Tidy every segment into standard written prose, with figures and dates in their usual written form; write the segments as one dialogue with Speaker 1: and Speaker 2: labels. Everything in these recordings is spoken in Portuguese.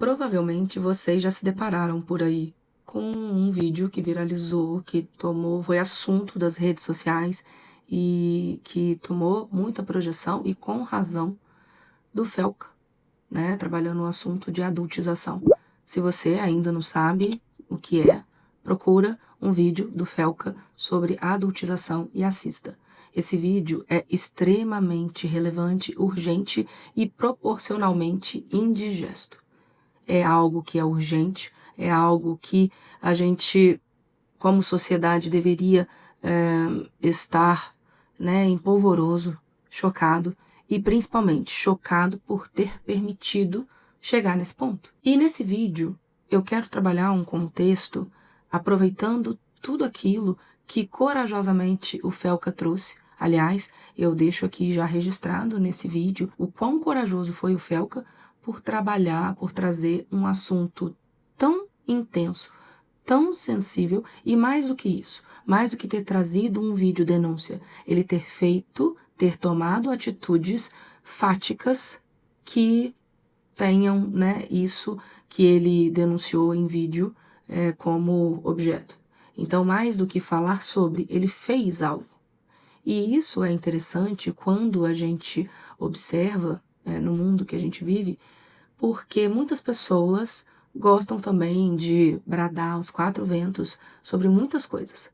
Speaker 1: Provavelmente vocês já se depararam por aí com um vídeo que viralizou, foi assunto das redes sociais e que tomou muita projeção e com razão do Felca, né, trabalhando no assunto de adultização. Se você ainda não sabe o que é, procura um vídeo do Felca sobre adultização e assista. Esse vídeo é extremamente relevante, urgente e proporcionalmente indigesto. É algo que é urgente, é algo que a gente, como sociedade, deveria estar, né, empolvoroso, chocado e principalmente chocado por ter permitido chegar nesse ponto. E nesse vídeo eu quero trabalhar um contexto aproveitando tudo aquilo que corajosamente o Felca trouxe. Aliás, eu deixo aqui já registrado nesse vídeo o quão corajoso foi o Felca por trabalhar, por trazer um assunto tão intenso, tão sensível e mais do que isso, mais do que ter trazido um vídeo denúncia, ele ter tomado atitudes fáticas que tenham, né, isso que ele denunciou em vídeo como objeto. Então, mais do que falar sobre, ele fez algo. E isso é interessante quando a gente observa no mundo que a gente vive, porque muitas pessoas gostam também de bradar aos quatro ventos sobre muitas coisas.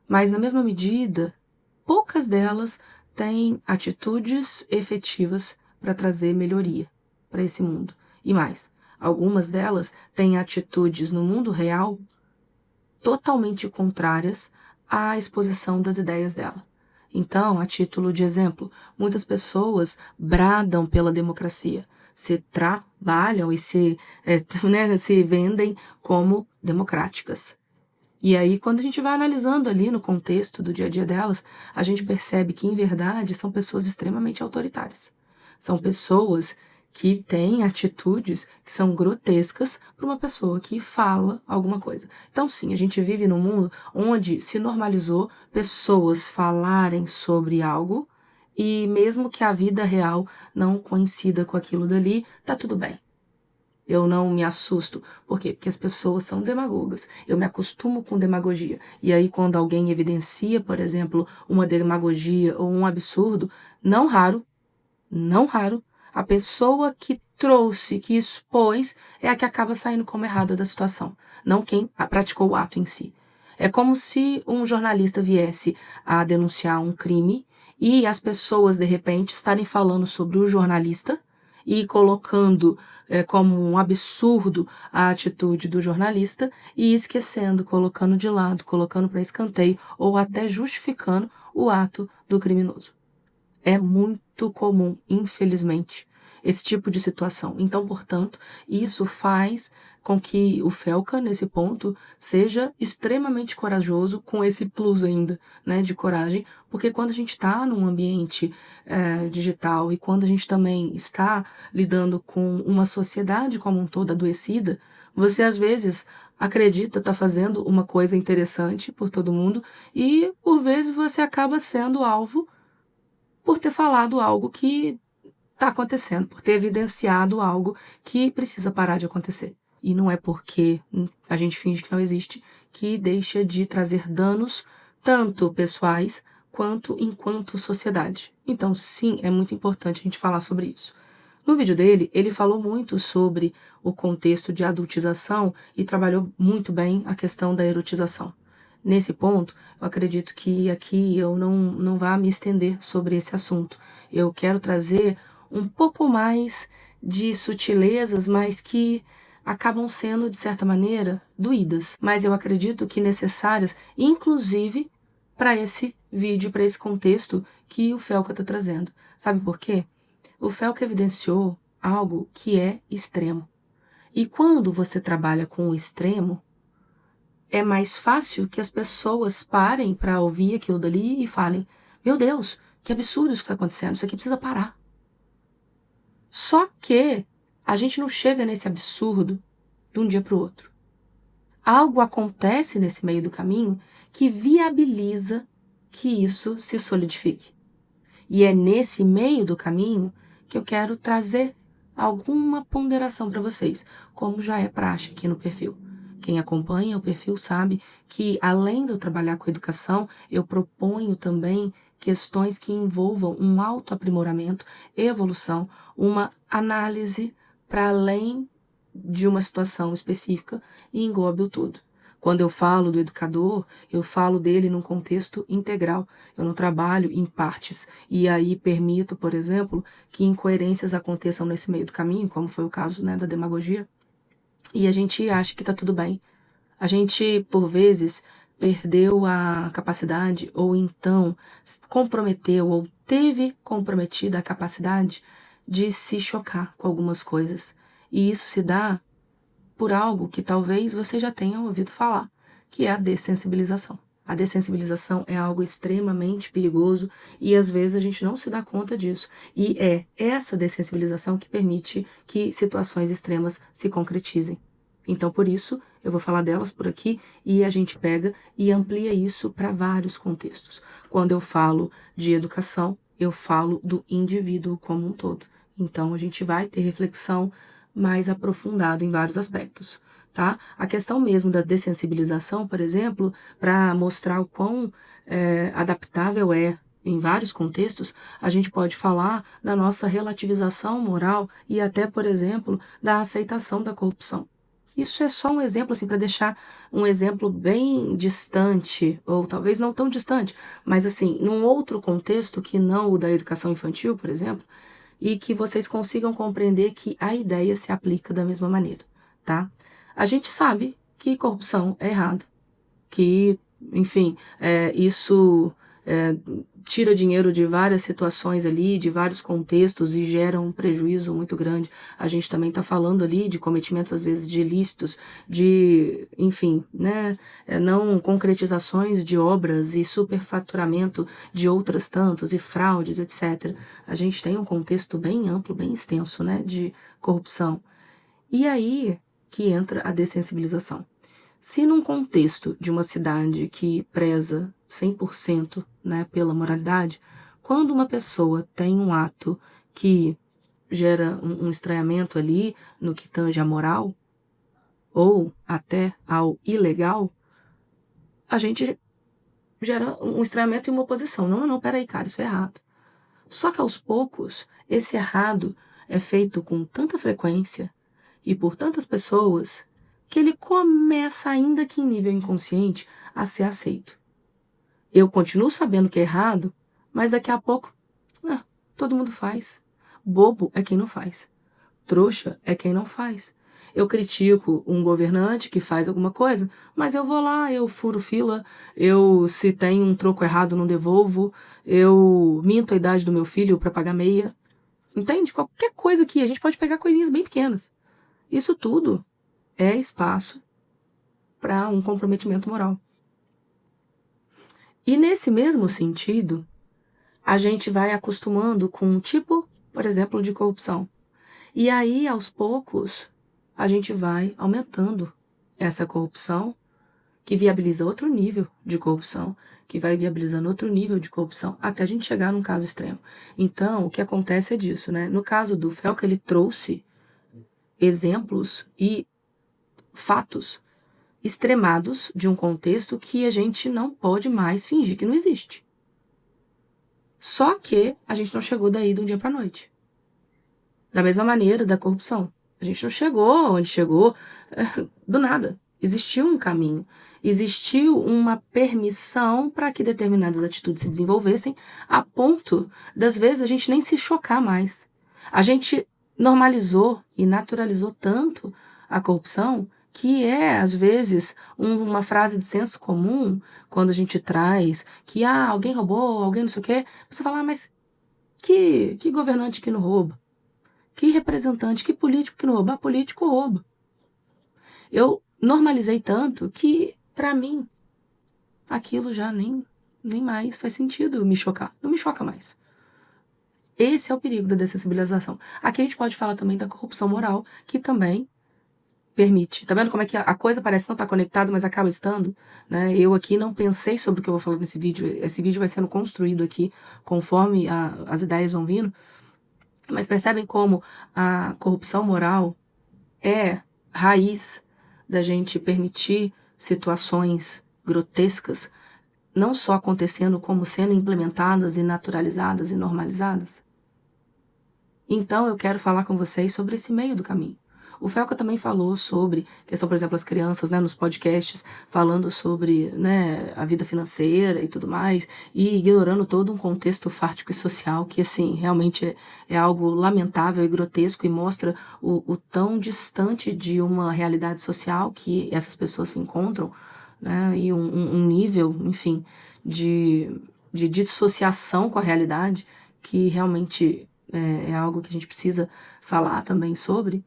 Speaker 1: Mas, na mesma medida, poucas delas têm atitudes efetivas para trazer melhoria para esse mundo. E mais, algumas delas têm atitudes no mundo real totalmente contrárias à exposição das ideias dela. Então, a título de exemplo, muitas pessoas bradam pela democracia, se trabalham e se vendem como democráticas. E aí, quando a gente vai analisando ali no contexto do dia a dia delas, a gente percebe que, em verdade, são pessoas extremamente autoritárias. São pessoas que têm atitudes que são grotescas para uma pessoa que fala alguma coisa. Então, sim, a gente vive num mundo onde se normalizou pessoas falarem sobre algo e mesmo que a vida real não coincida com aquilo dali, tá tudo bem. Eu não me assusto. Por quê? Porque as pessoas são demagogas. Eu me acostumo com demagogia. E aí, quando alguém evidencia, por exemplo, uma demagogia ou um absurdo, não raro, a pessoa que trouxe, que expôs, é a que acaba saindo como errada da situação, não quem praticou o ato em si. É como se um jornalista viesse a denunciar um crime e as pessoas, de repente, estarem falando sobre o jornalista e colocando como um absurdo a atitude do jornalista e esquecendo, colocando de lado, colocando para escanteio ou até justificando o ato do criminoso. É muito comum, infelizmente, esse tipo de situação. Então, portanto, isso faz com que o Felca, nesse ponto, seja extremamente corajoso, com esse plus ainda, né, de coragem, porque quando a gente está num ambiente digital e quando a gente também está lidando com uma sociedade como um todo adoecida, você às vezes acredita estar fazendo uma coisa interessante por todo mundo e, por vezes, você acaba sendo alvo por ter falado algo que está acontecendo, por ter evidenciado algo que precisa parar de acontecer. E não é porque a gente finge que não existe que deixa de trazer danos tanto pessoais quanto enquanto sociedade. Então, sim, é muito importante a gente falar sobre isso. No vídeo dele, ele falou muito sobre o contexto de adultização e trabalhou muito bem a questão da erotização. Nesse ponto, eu acredito que aqui eu não vá me estender sobre esse assunto. Eu quero trazer um pouco mais de sutilezas, mas que acabam sendo, de certa maneira, doídas. Mas eu acredito que necessárias, inclusive, para esse vídeo, para esse contexto que o Felca está trazendo. Sabe por quê? O Felca evidenciou algo que é extremo. E quando você trabalha com o extremo, é mais fácil que as pessoas parem para ouvir aquilo dali e falem: meu Deus, que absurdo isso que está acontecendo, isso aqui precisa parar. Só que a gente não chega nesse absurdo de um dia para o outro. Algo acontece nesse meio do caminho que viabiliza que isso se solidifique. E é nesse meio do caminho que eu quero trazer alguma ponderação para vocês, como já é praxe aqui no perfil. Quem acompanha o perfil sabe que, além de eu trabalhar com educação, eu proponho também questões que envolvam um autoaprimoramento, evolução, uma análise para além de uma situação específica e englobe o todo. Quando eu falo do educador, eu falo dele num contexto integral. Eu não trabalho em partes. E aí permito, por exemplo, que incoerências aconteçam nesse meio do caminho, como foi o caso, né, da demagogia, e a gente acha que está tudo bem. A gente, por vezes, perdeu a capacidade, ou então comprometeu, ou teve comprometida a capacidade de se chocar com algumas coisas. E isso se dá por algo que talvez você já tenha ouvido falar, que é a dessensibilização. A dessensibilização é algo extremamente perigoso e às vezes a gente não se dá conta disso. E é essa dessensibilização que permite que situações extremas se concretizem. Então, por isso, eu vou falar delas por aqui e a gente pega e amplia isso para vários contextos. Quando eu falo de educação, eu falo do indivíduo como um todo. Então, a gente vai ter reflexão mais aprofundada em vários aspectos, tá? A questão mesmo da dessensibilização, por exemplo, para mostrar o quão adaptável é em vários contextos, a gente pode falar da nossa relativização moral e até, por exemplo, da aceitação da corrupção. Isso é só um exemplo, assim, para deixar um exemplo bem distante, ou talvez não tão distante, mas assim, num outro contexto que não o da educação infantil, por exemplo, e que vocês consigam compreender que a ideia se aplica da mesma maneira, tá? A gente sabe que corrupção é errado, que, enfim, isso tira dinheiro de várias situações ali, de vários contextos e gera um prejuízo muito grande. A gente também está falando ali de cometimentos, às vezes, de ilícitos, de, enfim, né, não concretizações de obras e superfaturamento de outras tantos e fraudes, etc. A gente tem um contexto bem amplo, bem extenso, né, de corrupção. E aí que entra a dessensibilização. Se num contexto de uma cidade que preza 100%, né, pela moralidade, quando uma pessoa tem um ato que gera um estranhamento ali no que tange à moral, ou até ao ilegal, a gente gera um estranhamento e uma oposição. Não, não, peraí, cara, isso é errado. Só que aos poucos, esse errado é feito com tanta frequência e por tantas pessoas que ele começa, ainda que em nível inconsciente, a ser aceito. Eu continuo sabendo que é errado, mas daqui a pouco, todo mundo faz. Bobo é quem não faz. Trouxa é quem não faz. Eu critico um governante que faz alguma coisa, mas eu vou lá, eu furo fila, se tem um troco errado, não devolvo, eu minto a idade do meu filho para pagar meia. Entende? Qualquer coisa aqui, a gente pode pegar coisinhas bem pequenas. Isso tudo é espaço para um comprometimento moral. E nesse mesmo sentido, a gente vai acostumando com um tipo, por exemplo, de corrupção. E aí, aos poucos, a gente vai aumentando essa corrupção, que viabiliza outro nível de corrupção, que vai viabilizando outro nível de corrupção, até a gente chegar num caso extremo. Então, o que acontece é disso, né? No caso do Felca, ele trouxe exemplos e fatos extremados de um contexto que a gente não pode mais fingir que não existe. Só que a gente não chegou daí de um dia para a noite. Da mesma maneira da corrupção. A gente não chegou onde chegou do nada. Existiu um caminho. Existiu uma permissão para que determinadas atitudes se desenvolvessem a ponto das vezes a gente nem se chocar mais. A gente normalizou e naturalizou tanto a corrupção que às vezes, uma frase de senso comum, quando a gente traz que alguém roubou, alguém não sei o quê, você fala, mas que governante que não rouba? Que representante, que político que não rouba? Político rouba. Eu normalizei tanto que, para mim, aquilo já nem mais faz sentido me chocar. Não me choca mais. Esse é o perigo da dessensibilização. Aqui a gente pode falar também da corrupção moral, que também permite. Tá vendo como é que a coisa parece não estar conectada, mas acaba estando? Né? Eu aqui não pensei sobre o que eu vou falar nesse vídeo. Esse vídeo vai sendo construído aqui conforme as ideias vão vindo. Mas percebem como a corrupção moral é raiz da gente permitir situações grotescas não só acontecendo, como sendo implementadas e naturalizadas e normalizadas? Então eu quero falar com vocês sobre esse meio do caminho. O Felca também falou sobre questão, por exemplo, as crianças, né, nos podcasts, falando sobre, né, a vida financeira e tudo mais, e ignorando todo um contexto fático e social que, assim, realmente é algo lamentável e grotesco e mostra o tão distante de uma realidade social que essas pessoas se encontram, né, e um nível, enfim, de dissociação com a realidade que realmente é algo que a gente precisa falar também sobre.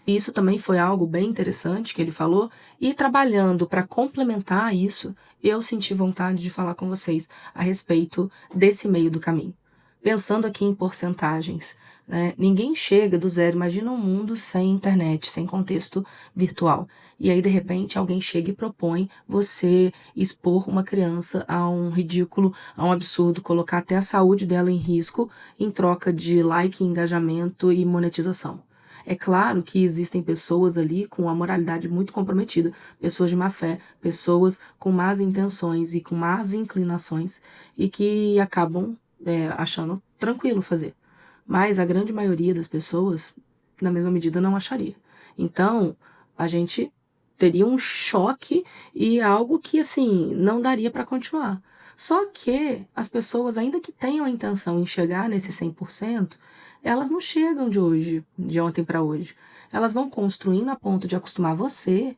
Speaker 1: E isso também foi algo bem interessante que ele falou, e trabalhando para complementar isso, eu senti vontade de falar com vocês a respeito desse meio do caminho. Pensando aqui em porcentagens, né? Ninguém chega do zero, imagina um mundo sem internet, sem contexto virtual. E aí, de repente, alguém chega e propõe você expor uma criança a um ridículo, a um absurdo, colocar até a saúde dela em risco em troca de like, engajamento e monetização. É claro que existem pessoas ali com a moralidade muito comprometida, pessoas de má fé, pessoas com más intenções e com más inclinações e que acabam achando tranquilo fazer. Mas a grande maioria das pessoas, na mesma medida, não acharia. Então, a gente teria um choque e algo que, assim, não daria para continuar. Só que as pessoas, ainda que tenham a intenção em chegar nesse 100%, elas não chegam de ontem para hoje. Elas vão construindo a ponto de acostumar você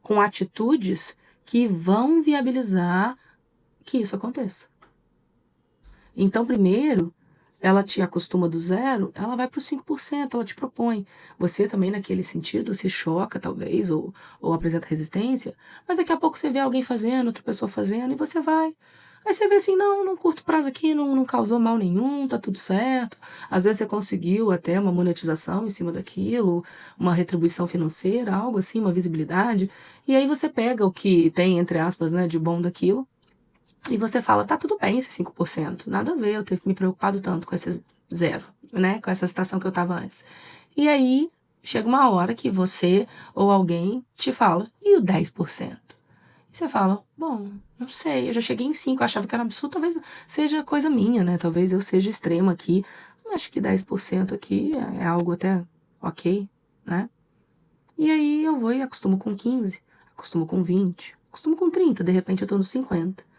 Speaker 1: com atitudes que vão viabilizar que isso aconteça. Então, primeiro, ela te acostuma do zero, ela vai para os 5%, ela te propõe. Você também, naquele sentido, se choca, talvez, ou apresenta resistência, mas daqui a pouco você vê alguém fazendo, outra pessoa fazendo, e você vai. Aí você vê assim, não, num curto prazo aqui não causou mal nenhum, tá tudo certo. Às vezes você conseguiu até uma monetização em cima daquilo, uma retribuição financeira, algo assim, uma visibilidade. E aí você pega o que tem, entre aspas, né, de bom daquilo, e você fala, tá tudo bem esse 5%, nada a ver eu ter me preocupado tanto com esse zero, né, com essa situação que eu tava antes. E aí, chega uma hora que você ou alguém te fala, e o 10%? E você fala, bom, não sei, eu já cheguei em 5, eu achava que era absurdo, talvez seja coisa minha, né, talvez eu seja extrema aqui, acho que 10% aqui é algo até ok, né. E aí eu vou e acostumo com 15, acostumo com 20, acostumo com 30, de repente eu tô no 50.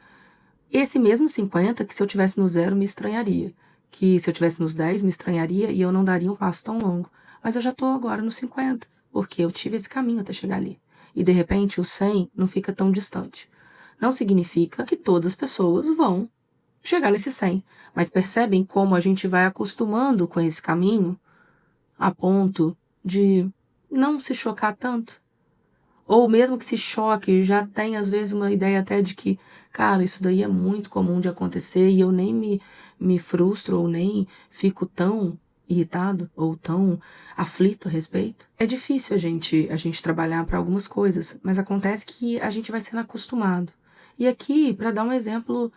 Speaker 1: Esse mesmo 50 que se eu tivesse no zero me estranharia, que se eu tivesse nos 10 me estranharia e eu não daria um passo tão longo. Mas eu já tô agora no 50, porque eu tive esse caminho até chegar ali. E de repente o 100 não fica tão distante. Não significa que todas as pessoas vão chegar nesse 100, mas percebem como a gente vai acostumando com esse caminho a ponto de não se chocar tanto. Ou mesmo que se choque, já tem às vezes uma ideia até de que, cara, isso daí é muito comum de acontecer e eu nem me frustro ou nem fico tão irritado ou tão aflito a respeito. É difícil a gente trabalhar para algumas coisas, mas acontece que a gente vai sendo acostumado. E aqui, para dar um exemplo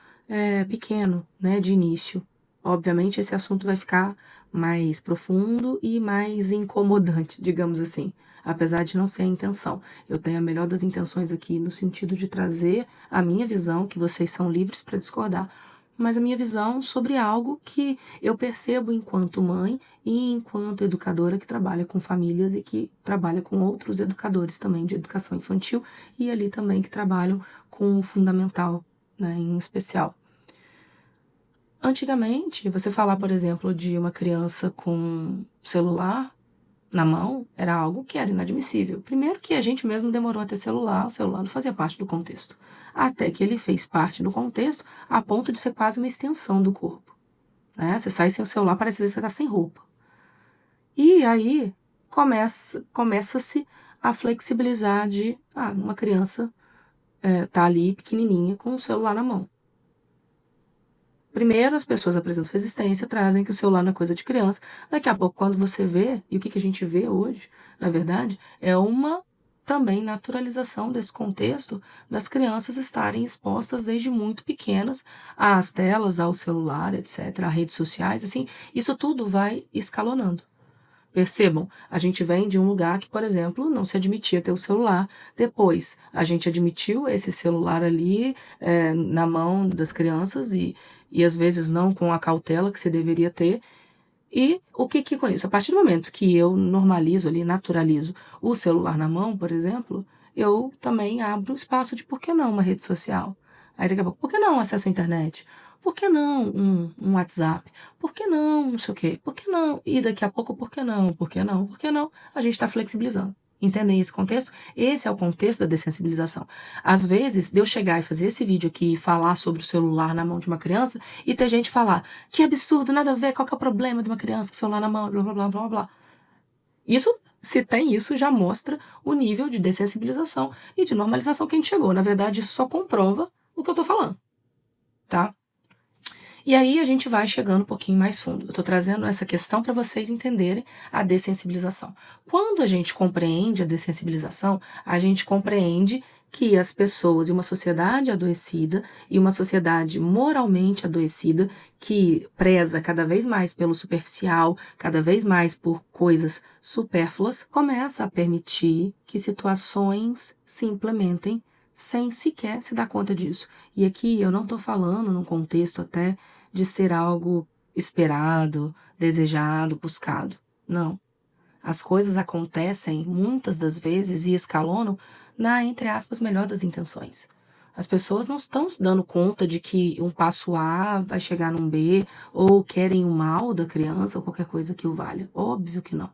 Speaker 1: pequeno, né, de início, obviamente esse assunto vai ficar mais profundo e mais incomodante, digamos assim, apesar de não ser a intenção. Eu tenho a melhor das intenções aqui no sentido de trazer a minha visão, que vocês são livres para discordar, mas a minha visão sobre algo que eu percebo enquanto mãe e enquanto educadora que trabalha com famílias e que trabalha com outros educadores também de educação infantil e ali também que trabalham com o fundamental, né, em especial. Antigamente, você falar, por exemplo, de uma criança com celular na mão era algo que era inadmissível. Primeiro que a gente mesmo demorou a ter celular, o celular não fazia parte do contexto. Até que ele fez parte do contexto a ponto de ser quase uma extensão do corpo. Né? Você sai sem o celular, parece que você está sem roupa. E aí começa-se a flexibilizar de uma criança tá ali pequenininha com o celular na mão. Primeiro, as pessoas apresentam resistência, trazem que o celular não é coisa de criança. Daqui a pouco, quando você vê, e o que a gente vê hoje, na verdade, é uma também naturalização desse contexto das crianças estarem expostas desde muito pequenas às telas, ao celular, etc., a redes sociais, assim, isso tudo vai escalonando. Percebam, a gente vem de um lugar que, por exemplo, não se admitia ter o celular. Depois, a gente admitiu esse celular ali na mão das crianças e às vezes não com a cautela que se deveria ter. E o que com isso? A partir do momento que eu normalizo ali, naturalizo o celular na mão, por exemplo, eu também abro espaço de por que não uma rede social? Aí daqui a pouco, por que não acesso à internet? Por que não um WhatsApp? Por que não sei o quê? Por que não? E daqui a pouco, por que não? Por que não? Por que não? A gente está flexibilizando. Entendem esse contexto? Esse é o contexto da dessensibilização. Às vezes, de eu chegar e fazer esse vídeo aqui e falar sobre o celular na mão de uma criança e ter gente falar, que absurdo, nada a ver, qual que é o problema de uma criança com o celular na mão, blá, blá, blá, blá, blá. Isso, se tem isso, já mostra o nível de dessensibilização e de normalização que a gente chegou. Na verdade, isso só comprova o que eu tô falando, tá? E aí a gente vai chegando um pouquinho mais fundo. Eu estou trazendo essa questão para vocês entenderem a dessensibilização. Quando a gente compreende a dessensibilização, a gente compreende que as pessoas e uma sociedade adoecida e uma sociedade moralmente adoecida que preza cada vez mais pelo superficial, cada vez mais por coisas supérfluas, começa a permitir que situações se implementem sem sequer se dar conta disso. E aqui eu não estou falando num contexto até de ser algo esperado, desejado, buscado. Não. As coisas acontecem muitas das vezes e escalonam na, entre aspas, melhor das intenções. As pessoas não estão se dando conta de que um passo A vai chegar num B, ou querem o mal da criança, ou qualquer coisa que o valha. Óbvio que não.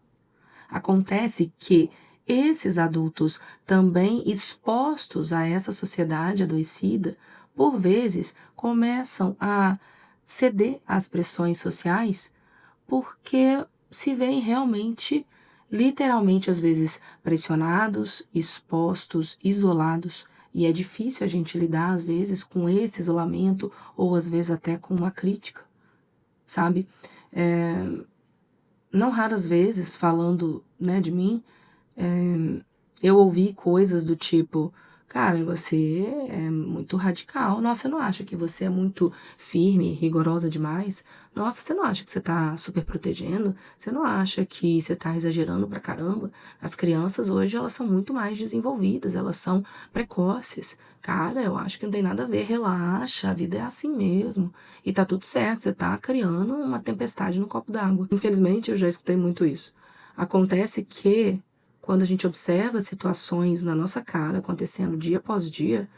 Speaker 1: Acontece que esses adultos, também expostos a essa sociedade adoecida, por vezes começam a ceder às pressões sociais porque se veem realmente, literalmente às vezes, pressionados, expostos, isolados. E é difícil a gente lidar às vezes com esse isolamento ou às vezes até com uma crítica, sabe? Não raras vezes, falando, né, de mim, eu ouvi coisas do tipo, cara, você é muito radical. Nossa, você não acha que você é muito firme, rigorosa demais? Nossa, você não acha que você tá super protegendo? Você não acha que você tá exagerando pra caramba? As crianças hoje, elas são muito mais desenvolvidas, elas são precoces. Cara, eu acho que não tem nada a ver, relaxa, a vida é assim mesmo. E tá tudo certo, você tá criando uma tempestade no copo d'água. Infelizmente, eu já escutei muito isso. Acontece que quando a gente observa situações na nossa cara acontecendo dia após dia,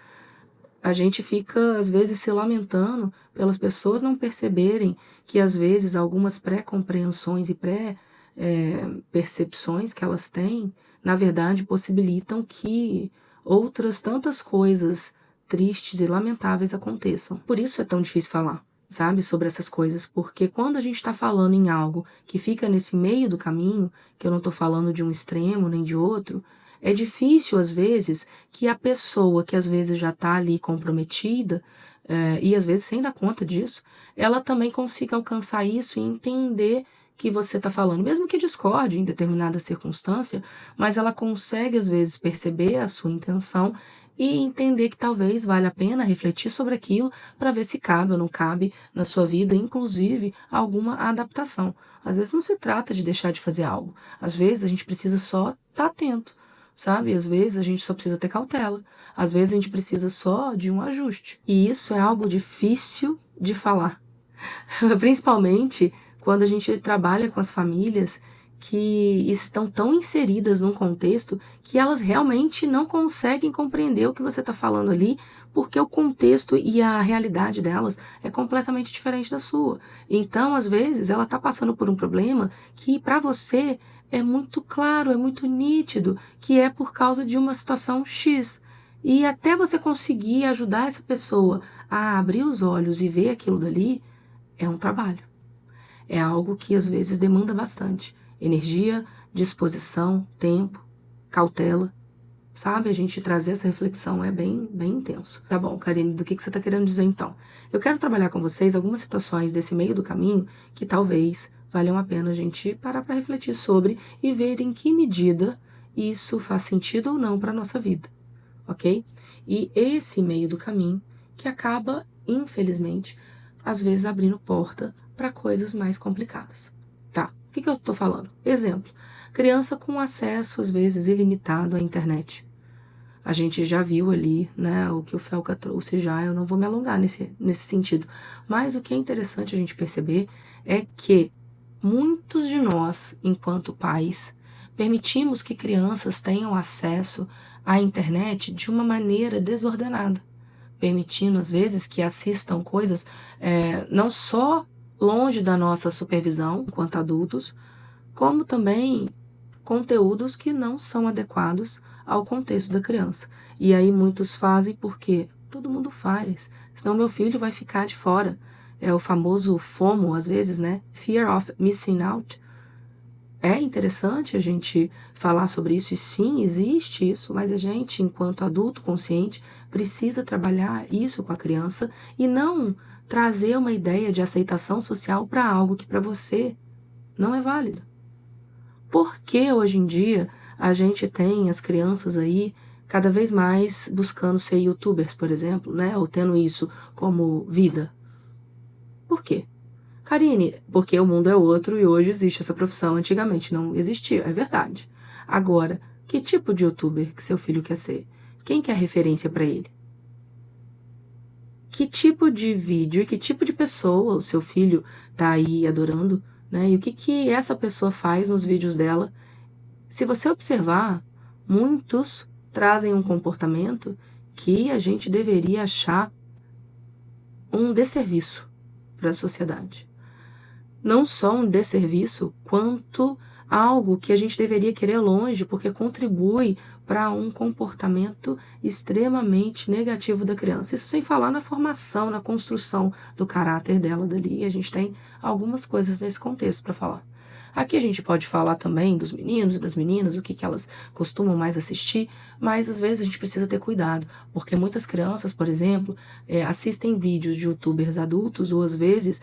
Speaker 1: a gente fica, às vezes, se lamentando pelas pessoas não perceberem que, às vezes, algumas pré-compreensões e pré-percepções que elas têm, na verdade, possibilitam que outras tantas coisas tristes e lamentáveis aconteçam. Por isso é tão difícil falar, sabe, sobre essas coisas, porque quando a gente está falando em algo que fica nesse meio do caminho, que eu não estou falando de um extremo nem de outro, é difícil, às vezes, que a pessoa que às vezes já está ali comprometida, e às vezes sem dar conta disso, ela também consiga alcançar isso e entender que você está falando, mesmo que discorde em determinada circunstância, mas ela consegue, às vezes, perceber a sua intenção e entender que talvez valha a pena refletir sobre aquilo para ver se cabe ou não cabe na sua vida, inclusive alguma adaptação. Às vezes não se trata de deixar de fazer algo, às vezes a gente precisa só estar atento, sabe? Às vezes a gente só precisa ter cautela, às vezes a gente precisa só de um ajuste. E isso é algo difícil de falar, principalmente quando a gente trabalha com as famílias que estão tão inseridas num contexto que elas realmente não conseguem compreender o que você está falando ali, porque o contexto e a realidade delas é completamente diferente da sua. Então, às vezes, ela está passando por um problema que para você é muito claro, é muito nítido, que é por causa de uma situação X. E até você conseguir ajudar essa pessoa a abrir os olhos e ver aquilo dali, é um trabalho. É algo que às vezes demanda bastante energia, disposição, tempo, cautela, sabe? A gente trazer essa reflexão é bem intenso. Tá bom, Karine, do que você tá querendo dizer então? Eu quero trabalhar com vocês algumas situações desse meio do caminho que talvez valham a pena a gente parar para refletir sobre e ver em que medida isso faz sentido ou não para a nossa vida, ok? E esse meio do caminho que acaba, infelizmente, às vezes abrindo porta para coisas mais complicadas, tá? O que eu tô falando? Exemplo, criança com acesso, às vezes, ilimitado à internet. A gente já viu ali, né, o que o Felca trouxe já, eu não vou me alongar nesse sentido. Mas o que é interessante a gente perceber é que muitos de nós, enquanto pais, permitimos que crianças tenham acesso à internet de uma maneira desordenada, permitindo, às vezes, que assistam coisas não só longe da nossa supervisão, enquanto adultos, como também conteúdos que não são adequados ao contexto da criança. E aí muitos fazem porque todo mundo faz, senão meu filho vai ficar de fora. É o famoso FOMO, às vezes, né? Fear of Missing Out. É interessante a gente falar sobre isso, e sim, existe isso, mas a gente, enquanto adulto consciente, precisa trabalhar isso com a criança e não trazer uma ideia de aceitação social para algo que para você não é válido. Por que hoje em dia a gente tem as crianças aí cada vez mais buscando ser youtubers, por exemplo, né? Ou tendo isso como vida? Por quê? Karine, porque o mundo é outro e hoje existe essa profissão, antigamente não existia, é verdade. Agora, que tipo de youtuber que seu filho quer ser? Quem que é referência para ele? Que tipo de vídeo e que tipo de pessoa o seu filho tá aí adorando, né? E o que essa pessoa faz nos vídeos dela? Se você observar, muitos trazem um comportamento que a gente deveria achar um desserviço para a sociedade. Não só um desserviço, quanto algo que a gente deveria querer longe, porque contribui para um comportamento extremamente negativo da criança. Isso sem falar na formação, na construção do caráter dela dali. A gente tem algumas coisas nesse contexto para falar. Aqui a gente pode falar também dos meninos e das meninas, o que elas costumam mais assistir, mas às vezes a gente precisa ter cuidado, porque muitas crianças, por exemplo, assistem vídeos de youtubers adultos ou às vezes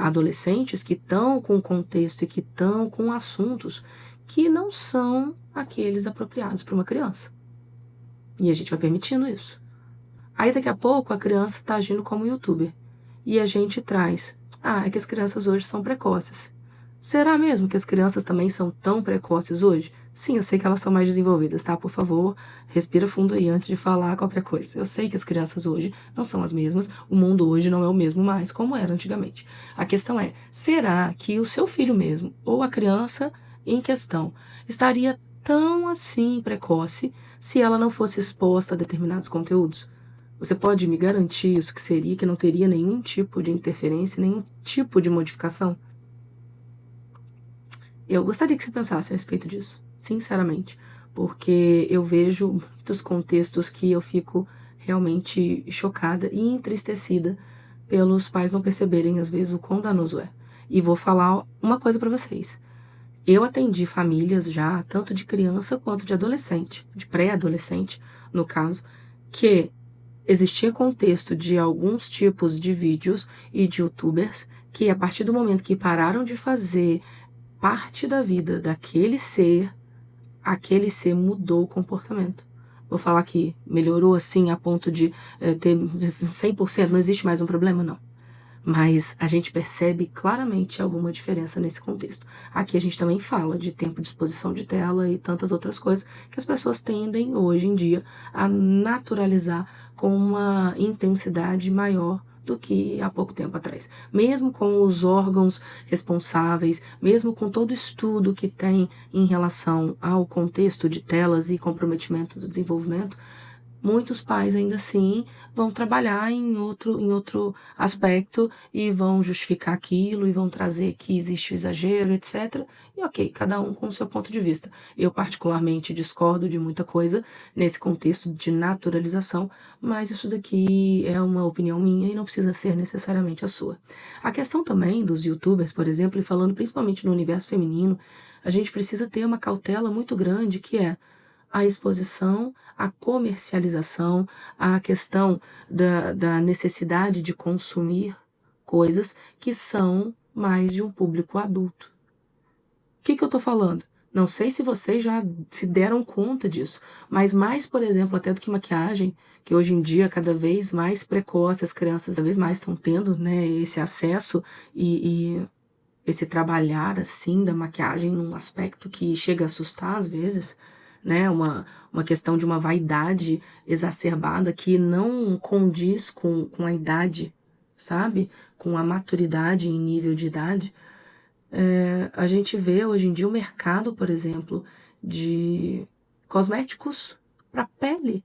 Speaker 1: adolescentes que estão com contexto e que estão com assuntos que não são aqueles apropriados para uma criança. E a gente vai permitindo isso. Aí daqui a pouco a criança está agindo como youtuber. E a gente traz, é que as crianças hoje são precoces. Será mesmo que as crianças também são tão precoces hoje? Sim, eu sei que elas são mais desenvolvidas, tá? Por favor, respira fundo aí antes de falar qualquer coisa. Eu sei que as crianças hoje não são as mesmas, o mundo hoje não é o mesmo mais como era antigamente. A questão é, será que o seu filho mesmo, ou a criança em questão, estaria tão assim precoce se ela não fosse exposta a determinados conteúdos? Você pode me garantir isso que seria, que não teria nenhum tipo de interferência, nenhum tipo de modificação? Eu gostaria que você pensasse a respeito disso, sinceramente, porque eu vejo muitos contextos que eu fico realmente chocada e entristecida pelos pais não perceberem, às vezes, o quão danoso é. E vou falar uma coisa para vocês. Eu atendi famílias já, tanto de criança quanto de adolescente, de pré-adolescente, no caso, que existia contexto de alguns tipos de vídeos e de youtubers que, a partir do momento que pararam de fazer parte da vida daquele ser, aquele ser mudou o comportamento. Vou falar que melhorou assim a ponto de ter 100%, não existe mais um problema, não. Mas a gente percebe claramente alguma diferença nesse contexto. Aqui a gente também fala de tempo de exposição de tela e tantas outras coisas que as pessoas tendem hoje em dia a naturalizar com uma intensidade maior do que há pouco tempo atrás. Mesmo com os órgãos responsáveis, mesmo com todo o estudo que tem em relação ao contexto de telas e comprometimento do desenvolvimento, muitos pais ainda assim vão trabalhar em outro aspecto e vão justificar aquilo e vão trazer que existe o exagero, etc. E ok, cada um com o seu ponto de vista. Eu particularmente discordo de muita coisa nesse contexto de naturalização, mas isso daqui é uma opinião minha e não precisa ser necessariamente a sua. A questão também dos youtubers, por exemplo, e falando principalmente no universo feminino, a gente precisa ter uma cautela muito grande que é a exposição, a comercialização, a questão da necessidade de consumir coisas que são mais de um público adulto. O que eu estou falando? Não sei se vocês já se deram conta disso, mas mais, por exemplo, até do que maquiagem, que hoje em dia, cada vez mais precoce, as crianças cada vez mais estão tendo, né, esse acesso e esse trabalhar, assim, da maquiagem num aspecto que chega a assustar às vezes, né, uma questão de uma vaidade exacerbada que não condiz com a idade, sabe? Com a maturidade em nível de idade. A gente vê hoje em dia o mercado, por exemplo, de cosméticos para pele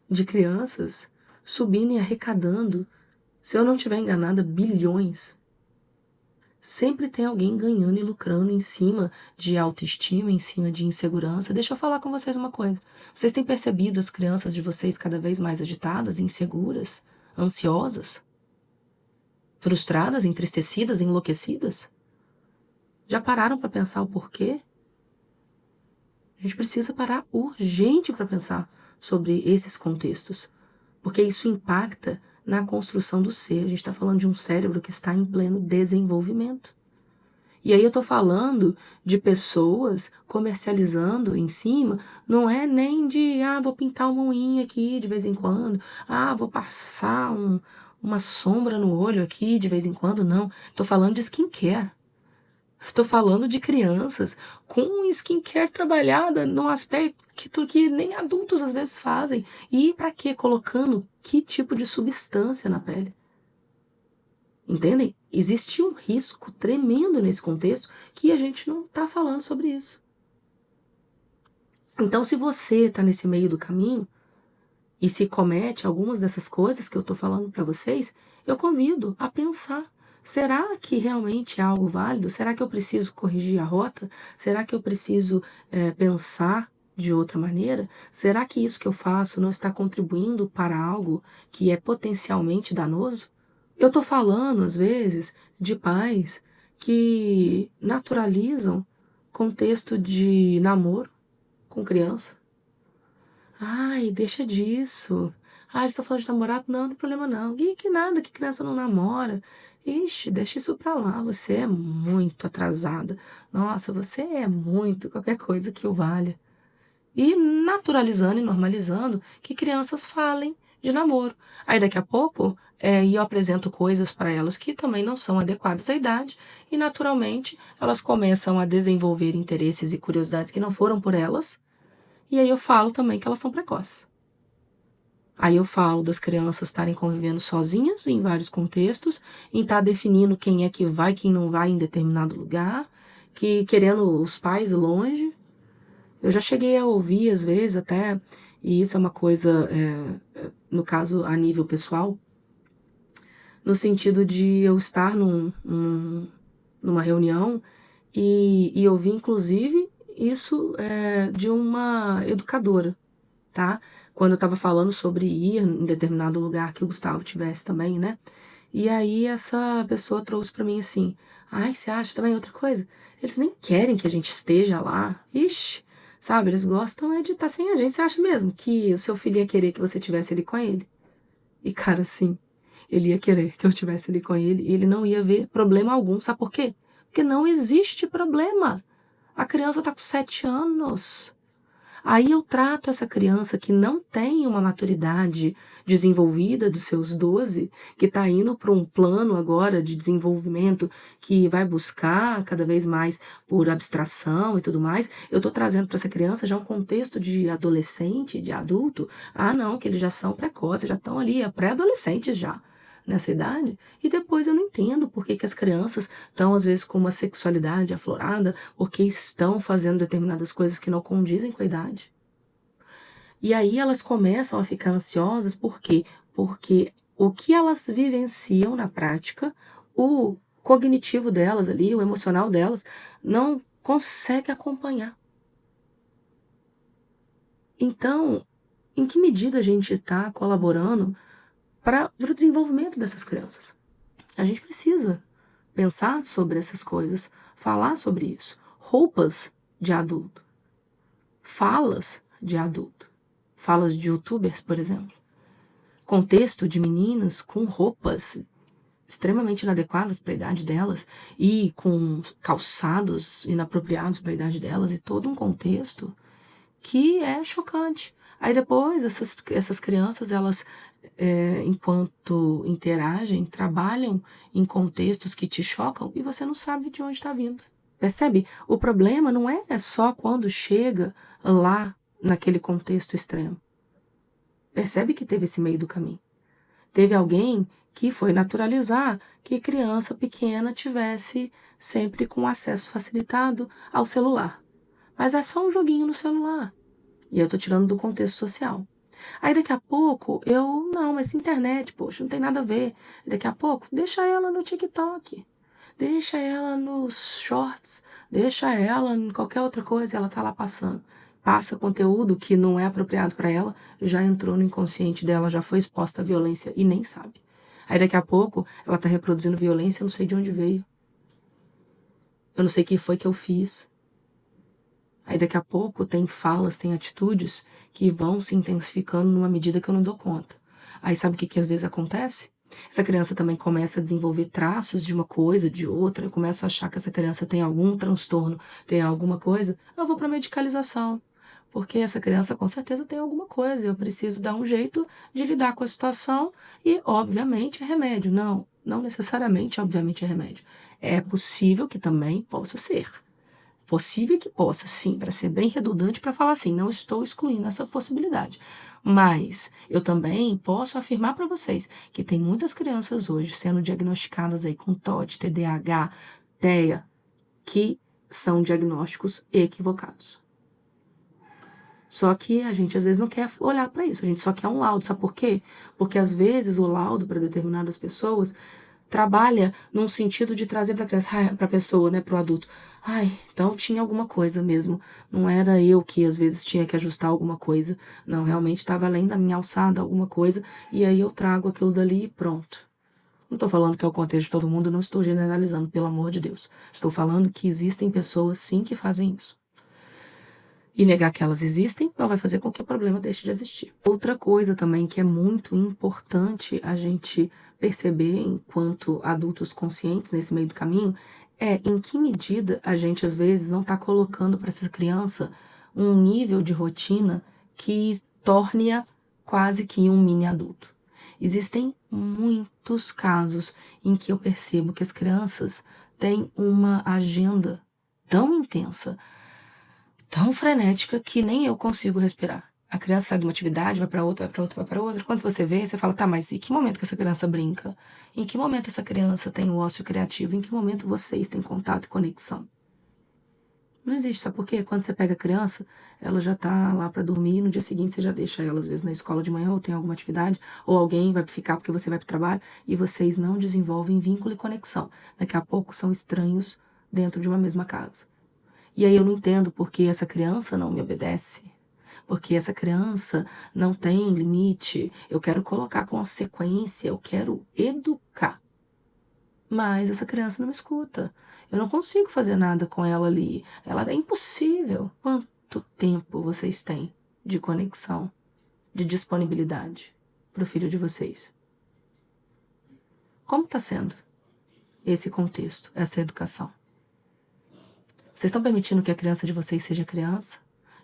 Speaker 1: de crianças subindo e arrecadando, se eu não estiver enganada, bilhões. Sempre tem alguém ganhando e lucrando em cima de autoestima, em cima de insegurança. Deixa eu falar com vocês uma coisa. Vocês têm percebido as crianças de vocês cada vez mais agitadas, inseguras, ansiosas, frustradas, entristecidas, enlouquecidas? Já pararam para pensar o porquê? A gente precisa parar urgente para pensar sobre esses contextos, porque isso impacta na construção do ser. A gente está falando de um cérebro que está em pleno desenvolvimento. E aí eu tô falando de pessoas comercializando em cima, não é nem de, vou pintar uma unha aqui de vez em quando, vou passar uma sombra no olho aqui de vez em quando, não. Tô falando de skincare. Estou falando de crianças com skincare trabalhada num aspecto que nem adultos às vezes fazem. E para quê? Colocando que tipo de substância na pele? Entendem? Existe um risco tremendo nesse contexto que a gente não está falando sobre isso. Então, se você está nesse meio do caminho e se comete algumas dessas coisas que eu estou falando para vocês, eu convido a pensar. Será que realmente é algo válido? Será que eu preciso corrigir a rota? Será que eu preciso pensar de outra maneira? Será que isso que eu faço não está contribuindo para algo que é potencialmente danoso? Eu tô falando, às vezes, de pais que naturalizam contexto de namoro com criança. Ai, deixa disso. Eles estão falando de namorado? Não, não tem problema não. Que nada, que criança não namora. Ixi, deixa isso pra lá, você é muito atrasada. Nossa, você é muito qualquer coisa que o valha. E naturalizando e normalizando que crianças falem de namoro. Aí daqui a pouco eu apresento coisas para elas que também não são adequadas à idade e naturalmente elas começam a desenvolver interesses e curiosidades que não foram por elas. E aí eu falo também que elas são precoces. Aí eu falo das crianças estarem convivendo sozinhas em vários contextos, em estar definindo quem é que vai, quem não vai em determinado lugar, que querendo os pais longe. Eu já cheguei a ouvir, às vezes, até, e isso é uma coisa, no caso, a nível pessoal, no sentido de eu estar numa reunião e ouvir, inclusive, isso de uma educadora, tá? Quando eu tava falando sobre ir em determinado lugar que o Gustavo tivesse também, né? E aí essa pessoa trouxe pra mim assim, você acha também outra coisa? Eles nem querem que a gente esteja lá. Ixi, sabe? Eles gostam de estar sem a gente. Você acha mesmo que o seu filho ia querer que você estivesse ali com ele? E cara, sim, ele ia querer que eu estivesse ali com ele e ele não ia ver problema algum. Sabe por quê? Porque não existe problema. A criança tá com 7 anos. Aí eu trato essa criança que não tem uma maturidade desenvolvida dos seus 12, que está indo para um plano agora de desenvolvimento que vai buscar cada vez mais por abstração e tudo mais. Eu estou trazendo para essa criança já um contexto de adolescente, de adulto. Não, que eles já são precoces, já estão ali, pré-adolescentes já nessa idade, e depois eu não entendo por que as crianças estão, às vezes, com uma sexualidade aflorada, porque estão fazendo determinadas coisas que não condizem com a idade. E aí elas começam a ficar ansiosas, por quê? Porque o que elas vivenciam na prática, o cognitivo delas ali, o emocional delas, não consegue acompanhar. Então, em que medida a gente está colaborando para o desenvolvimento dessas crianças? A gente precisa pensar sobre essas coisas, falar sobre isso. Roupas de adulto, falas de adulto, falas de youtubers, por exemplo. Contexto de meninas com roupas extremamente inadequadas para a idade delas e com calçados inapropriados para a idade delas e todo um contexto que é chocante. Aí depois essas crianças, elas, enquanto interagem, trabalham em contextos que te chocam e você não sabe de onde está vindo. Percebe? O problema não é só quando chega lá naquele contexto extremo. Percebe que teve esse meio do caminho. Teve alguém que foi naturalizar que criança pequena tivesse sempre com acesso facilitado ao celular. Mas é só um joguinho no celular. E eu tô tirando do contexto social. Aí daqui a pouco não, mas internet, poxa, não tem nada a ver. Daqui a pouco, deixa ela no TikTok. Deixa ela nos shorts. Deixa ela em qualquer outra coisa, ela tá lá passando. Passa conteúdo que não é apropriado para ela, já entrou no inconsciente dela, já foi exposta à violência e nem sabe. Aí daqui a pouco, ela tá reproduzindo violência, eu não sei de onde veio. Eu não sei o que foi que eu fiz. Aí daqui a pouco tem falas, tem atitudes que vão se intensificando numa medida que eu não dou conta. Aí sabe o que às vezes acontece? Essa criança também começa a desenvolver traços de uma coisa, de outra. Eu começo a achar que essa criança tem algum transtorno, tem alguma coisa. Eu vou para medicalização. Porque essa criança com certeza tem alguma coisa. Eu preciso dar um jeito de lidar com a situação e, obviamente, é remédio. Não, não necessariamente, obviamente, é remédio. É possível que também possa ser. Possível que possa, sim, para ser bem redundante, para falar assim, não estou excluindo essa possibilidade. Mas eu também posso afirmar para vocês que tem muitas crianças hoje sendo diagnosticadas aí com TOD, TDAH, TEA, que são diagnósticos equivocados. Só que a gente às vezes não quer olhar para isso, a gente só quer um laudo. Sabe por quê? Porque às vezes o laudo para determinadas pessoas trabalha num sentido de trazer para a criança, para a pessoa, né, para o adulto. Ai, então tinha alguma coisa mesmo. Não era eu que às vezes tinha que ajustar alguma coisa. Não, realmente estava além da minha alçada alguma coisa. E aí eu trago aquilo dali e pronto. Não estou falando que é o contexto de todo mundo, não estou generalizando, pelo amor de Deus. Estou falando que existem pessoas, sim, que fazem isso. E negar que elas existem não vai fazer com que o problema deixe de existir. Outra coisa também que é muito importante a gente perceber enquanto adultos conscientes nesse meio do caminho é em que medida a gente às vezes não está colocando para essa criança um nível de rotina que torne-a quase que um mini adulto. Existem muitos casos em que eu percebo que as crianças têm uma agenda tão intensa, tão frenética que nem eu consigo respirar. A criança sai de uma atividade, vai para outra, vai para outra, vai para outra. Quando você vê, você fala, tá, mas em que momento que essa criança brinca? Em que momento essa criança tem o ócio criativo? Em que momento vocês têm contato e conexão? Não existe, sabe por quê? Quando você pega a criança, ela já tá lá para dormir, no dia seguinte você já deixa ela, às vezes, na escola de manhã, ou tem alguma atividade, ou alguém vai ficar porque você vai pro trabalho, e vocês não desenvolvem vínculo e conexão. Daqui a pouco são estranhos dentro de uma mesma casa. E aí eu não entendo porque essa criança não me obedece, porque essa criança não tem limite, eu quero colocar consequência, eu quero educar. Mas essa criança não me escuta. Eu não consigo fazer nada com ela ali. Ela é impossível. Quanto tempo vocês têm de conexão, de disponibilidade para o filho de vocês? Como está sendo esse contexto, essa educação? Vocês estão permitindo que a criança de vocês seja criança?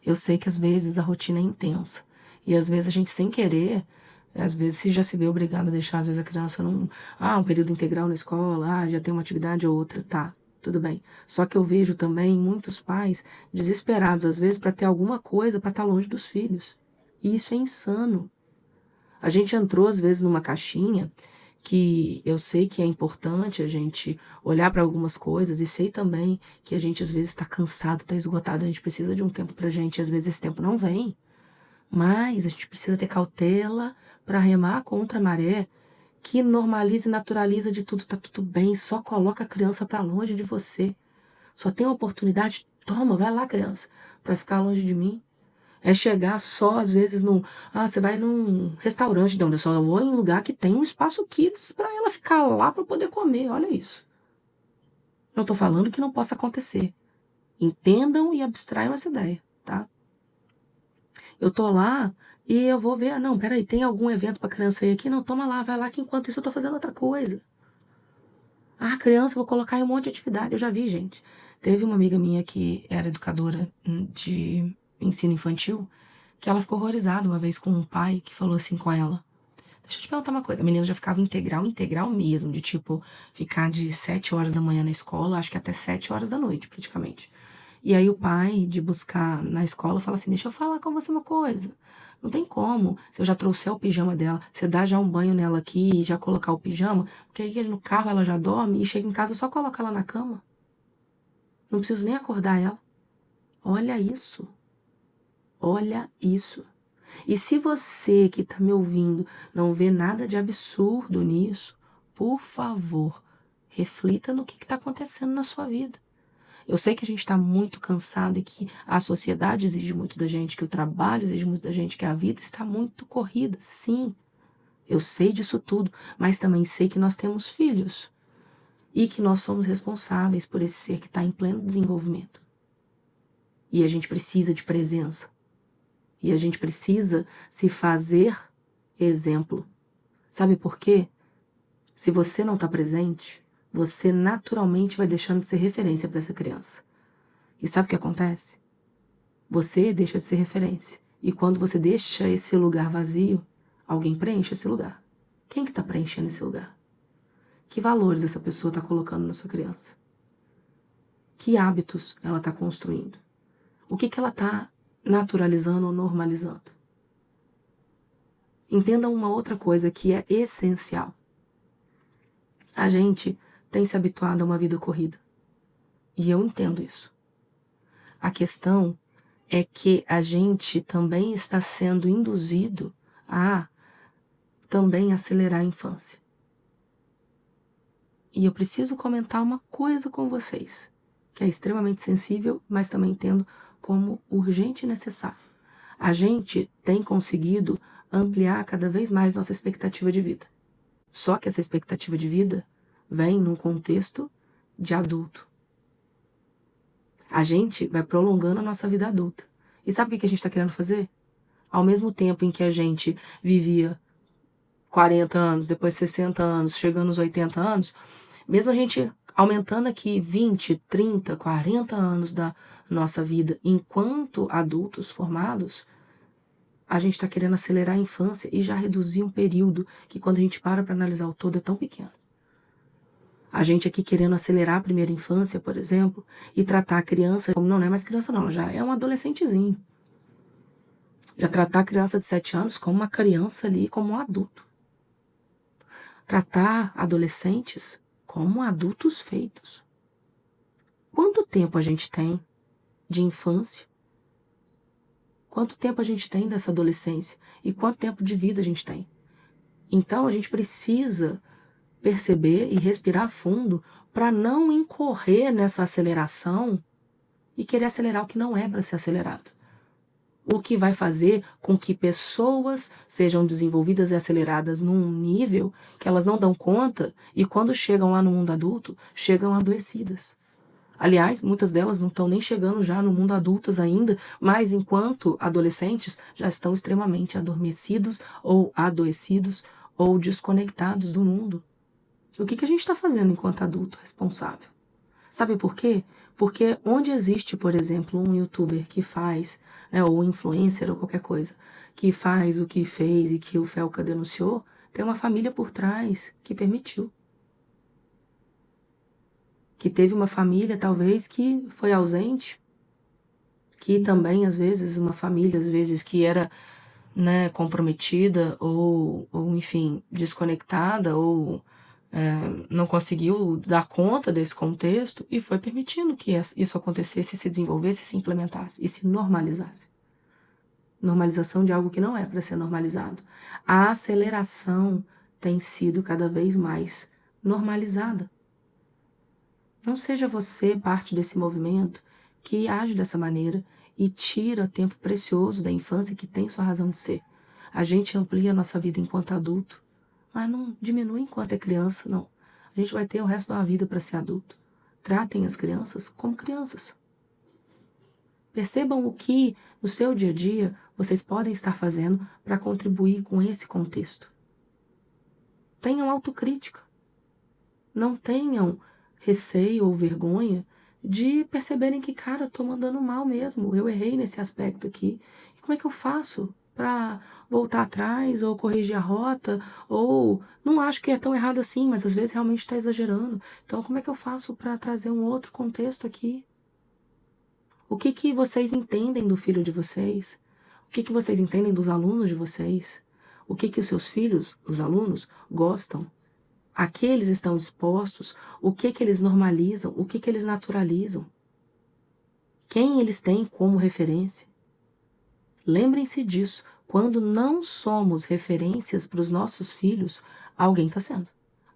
Speaker 1: Eu sei que às vezes a rotina é intensa. E às vezes a gente sem querer, às vezes se já se vê obrigado a deixar, às vezes a criança num, um período integral na escola, já tem uma atividade ou outra, tá, tudo bem. Só que eu vejo também muitos pais desesperados, às vezes, para ter alguma coisa para estar longe dos filhos. E isso é insano. A gente entrou, às vezes, numa caixinha que eu sei que é importante a gente olhar para algumas coisas e sei também que a gente às vezes está cansado, está esgotado, a gente precisa de um tempo para a gente e às vezes esse tempo não vem. Mas a gente precisa ter cautela para remar contra a maré que normaliza e naturaliza de tudo, tá tudo bem, só coloca a criança para longe de você. Só tem oportunidade, toma, vai lá, criança, para ficar longe de mim. É chegar só, às vezes, você vai num restaurante, não, eu só vou em lugar que tem um espaço kids para ela ficar lá para poder comer, olha isso. Não tô falando que não possa acontecer. Entendam e abstraiam essa ideia, tá? Eu tô lá e eu vou ver, não, peraí, tem algum evento para criança ir aqui? Não, toma lá, vai lá que enquanto isso eu tô fazendo outra coisa. Ah, criança, vou colocar em um monte de atividade. Eu já vi, gente. Teve uma amiga minha que era educadora de ensino infantil, que ela ficou horrorizada uma vez com um pai que falou assim com ela: deixa eu te perguntar uma coisa. A menina já ficava integral mesmo, de tipo, ficar de 7 horas da manhã na escola, acho que até 7 horas da noite, praticamente. E aí o pai, de buscar na escola, fala assim: deixa eu falar com você uma coisa. Não tem como, se eu já trouxer o pijama dela, você dá já um banho nela aqui e já colocar o pijama, porque aí no carro ela já dorme e chega em casa eu só coloco ela na cama. Não preciso nem acordar ela. Olha isso. Olha isso. E se você que está me ouvindo não vê nada de absurdo nisso, por favor, reflita no que está acontecendo na sua vida. Eu sei que a gente está muito cansado e que a sociedade exige muito da gente, que o trabalho exige muito da gente, que a vida está muito corrida. Sim, eu sei disso tudo, mas também sei que nós temos filhos e que nós somos responsáveis por esse ser que está em pleno desenvolvimento. E a gente precisa de presença. E a gente precisa se fazer exemplo. Sabe por quê? Se você não está presente, você naturalmente vai deixando de ser referência para essa criança. E sabe o que acontece? Você deixa de ser referência. E quando você deixa esse lugar vazio, alguém preenche esse lugar. Quem que está preenchendo esse lugar? Que valores essa pessoa está colocando na sua criança? Que hábitos ela está construindo? O que ela está naturalizando ou normalizando? Entenda uma outra coisa que é essencial. A gente tem se habituado a uma vida corrida. E eu entendo isso. A questão é que a gente também está sendo induzido a também acelerar a infância. E eu preciso comentar uma coisa com vocês, que é extremamente sensível, mas também entendo como urgente e necessário. A gente tem conseguido ampliar cada vez mais nossa expectativa de vida. Só que essa expectativa de vida vem num contexto de adulto. A gente vai prolongando a nossa vida adulta. E sabe o que a gente está querendo fazer? Ao mesmo tempo em que a gente vivia 40 anos, depois 60 anos, chegando aos 80 anos, mesmo a gente aumentando aqui 20, 30, 40 anos da nossa vida enquanto adultos formados, a gente está querendo acelerar a infância e já reduzir um período que, quando a gente para analisar o todo, é tão pequeno. A gente aqui querendo acelerar a primeira infância, por exemplo, e tratar a criança como não é mais criança não, já é um adolescentezinho. Já tratar a criança de 7 anos como uma criança ali, como um adulto. Tratar adolescentes como adultos feitos. Quanto tempo a gente tem de infância? Quanto tempo a gente tem dessa adolescência? E quanto tempo de vida a gente tem? Então a gente precisa perceber e respirar fundo para não incorrer nessa aceleração e querer acelerar o que não é para ser acelerado. O que vai fazer com que pessoas sejam desenvolvidas e aceleradas num nível que elas não dão conta e, quando chegam lá no mundo adulto, chegam adoecidas. Aliás, muitas delas não estão nem chegando já no mundo adultas ainda, mas enquanto adolescentes já estão extremamente adormecidos ou adoecidos ou desconectados do mundo. O que a gente está fazendo enquanto adulto responsável? Sabe por quê? Porque onde existe, por exemplo, um youtuber que faz, né, ou um influencer ou qualquer coisa, que faz o que fez e que o Felca denunciou, tem uma família por trás que permitiu. Que teve uma família, talvez, que foi ausente, que também, às vezes, uma família, às vezes, que era, né, comprometida ou enfim, desconectada ou não conseguiu dar conta desse contexto e foi permitindo que isso acontecesse, se desenvolvesse, se implementasse e se normalizasse. Normalização de algo que não é para ser normalizado. A aceleração tem sido cada vez mais normalizada. Não seja você parte desse movimento que age dessa maneira e tira tempo precioso da infância que tem sua razão de ser. A gente amplia a nossa vida enquanto adulto, mas não diminui enquanto é criança, não. A gente vai ter o resto da vida para ser adulto. Tratem as crianças como crianças. Percebam o que, no seu dia a dia, vocês podem estar fazendo para contribuir com esse contexto. Tenham autocrítica. não tenham receio ou vergonha de perceberem que, cara, eu tô mandando mal mesmo, eu errei nesse aspecto aqui. E como é que eu faço para voltar atrás ou corrigir a rota? Ou não acho que é tão errado assim, mas às vezes realmente está exagerando. Então, como é que eu faço para trazer um outro contexto aqui? O que que vocês entendem do filho de vocês? O que que vocês entendem dos alunos de vocês? O que que os seus filhos, os alunos, gostam? A que eles estão expostos? O que que eles normalizam? O que que eles naturalizam? Quem eles têm como referência? Lembrem-se disso. Quando não somos referências para os nossos filhos, alguém está sendo.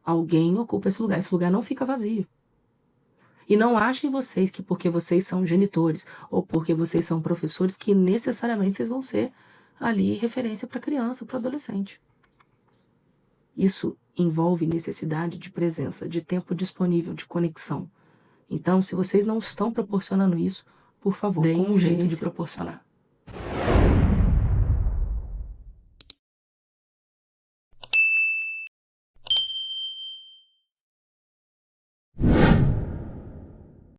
Speaker 1: Alguém ocupa esse lugar. Esse lugar não fica vazio. E não achem vocês que porque vocês são genitores ou porque vocês são professores que necessariamente vocês vão ser ali referência para criança, para adolescente. Isso envolve necessidade de presença, de tempo disponível, de conexão. Então, se vocês não estão proporcionando isso, por favor, deem um jeito de proporcionar.